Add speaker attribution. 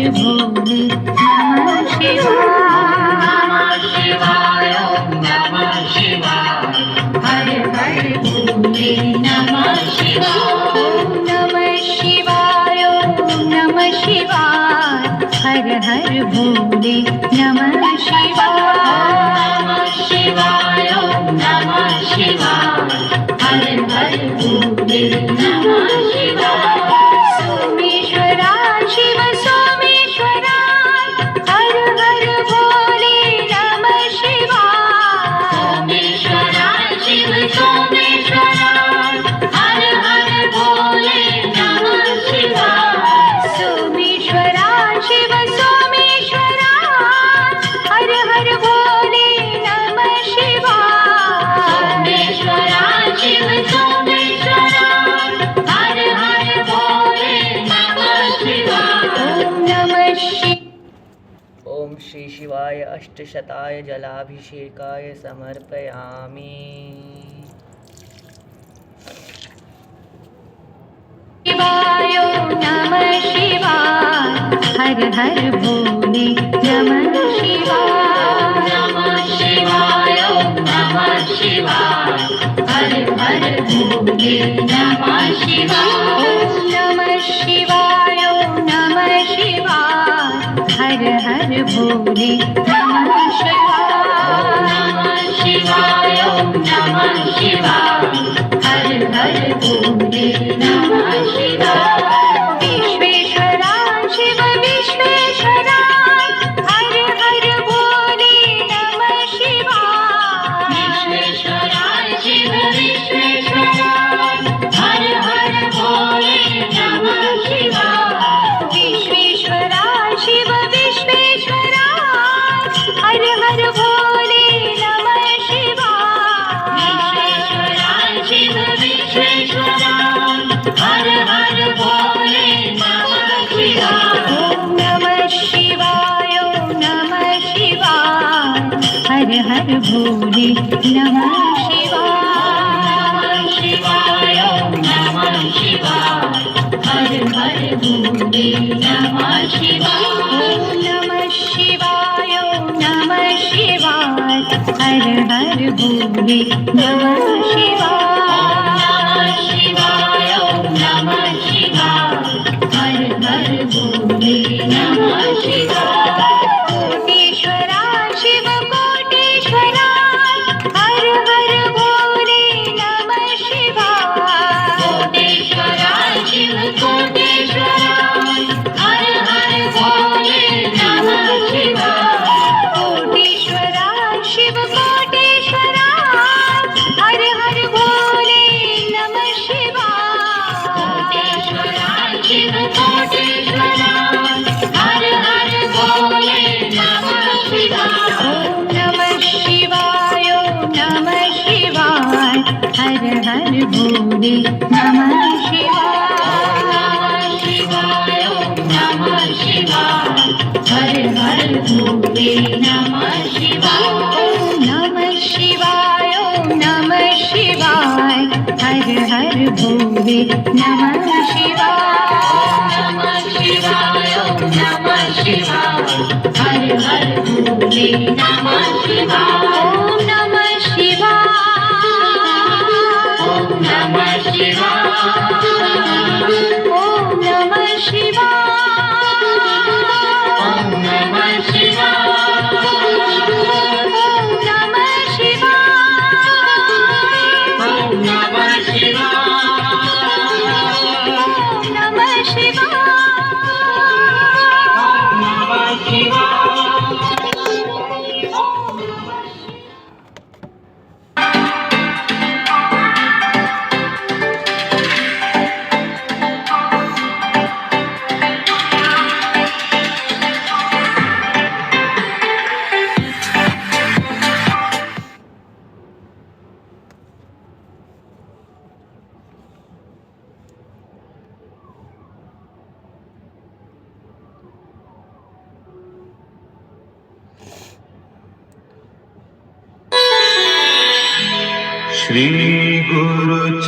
Speaker 1: भोले नमः शिवाय।
Speaker 2: नमः शिवाय ओम नमः शिवाय। हर हर भोले नमः शिवाय।
Speaker 1: ओम नमः शिवाय ओम नमः शिवाय। हर हर भोले नमः शिवाय।
Speaker 2: नमः शिवाय ओम नमः शिवाय। हर हर भोले नमः शिवाय।
Speaker 1: सोमेश्वरा शिव सोमेश्वरा। हर हर भोले नमः शिवाय।
Speaker 2: सोमेश्वरा शिव सोमेश्वरा। हर हर भोले नमः शिवाय।
Speaker 1: सोमेश्वरा शिव सोमेश्वरा। हर हर भोले नमः शिवाय।
Speaker 2: सोमेश्वरा शिव सोमेश्वरा। हर हर भोले नमः शिवाय।
Speaker 1: ओम नमः शिवाय।
Speaker 3: ओम श्री शिवाय अष्टशताय जलाभिषेकाय समर्पयामि।
Speaker 1: शिवाय नमः शिवाय। हर हर भोले नमः शिवाय।
Speaker 2: नमः शिवाय ओम नमः शिवाय। हर हर भोले नमः शिवाय।
Speaker 1: ओम नमः शिवाय ओम नमः शिवाय। हर हर भोले नमः शिवाय।
Speaker 2: नमः शिवाय ओम नमः शिवाय। हर हर भोले नमः शिवाय।
Speaker 1: विश्वेश्वरा शिव विश्वेश्वरा। हर हर भोले नमः शिवाय।
Speaker 2: विश्वेश्वरा शिव विश्वेश्वरा। हर हर भोले नमः शिवाय।
Speaker 1: विश्वेश्वरा शिव विश्वेश्वरा। हर हर भोले नमः शिवाय।
Speaker 2: विश्वेश्वरा शिव विश्वेश्वरा। हर हर भोले नमः शिवाय।
Speaker 1: ओम नमः शिवाय ओम नमः शिवाय। हर हर भोले नमः शिवाय।
Speaker 2: शिवाय ओम नमः शिवाय। हर हर भोले नमः शिवाय।
Speaker 1: ओम नमः शिवाय ओम नमः शिवाय। हर हर भोले नमः शिवाय।
Speaker 2: शिवाय ओम नमः शिवाय। हर हर भोले नमः शिवाय।
Speaker 1: कोटेश्वरा शिव कोटेश्वरा। हर हर भोले नमः शिवाय।
Speaker 2: कोटेश्वरा शिव कोटेश्वरा। हर हर भोले नमः शिवाय।
Speaker 1: कोटेश्वरा शिव कोटेश्वरा। हर हर भोले नमः शिवाय।
Speaker 2: कोटेश्वरा शिव कोटेश्वरा। हर हर भोले नमः शिवाय।
Speaker 1: ओम नमः शिवाय ओम नमः शिवाय। हर हर भोले नमः शिवाय।
Speaker 2: शिवाय ओम नमः शिवाय। हर हर भोले नमः शिवाय।
Speaker 1: ओम नमः शिवाय ओम नमः शिवाय। हर हर भोले नमः शिवाय।
Speaker 2: नमः शिवाय ओम नमः शिवाय। हर हर भोले नमः शिवाय।
Speaker 1: ओम नमः शिवाय।
Speaker 2: ओम नमः शिवाय।
Speaker 1: ओम नमः शिवाय।
Speaker 2: ओम नमः शिवाय।
Speaker 1: ओम नमः शिवाय।
Speaker 2: ओम नमः शिवाय।
Speaker 1: ओम नमः शिवाय।
Speaker 2: ओम नमः शिवाय।
Speaker 4: श्री गुरु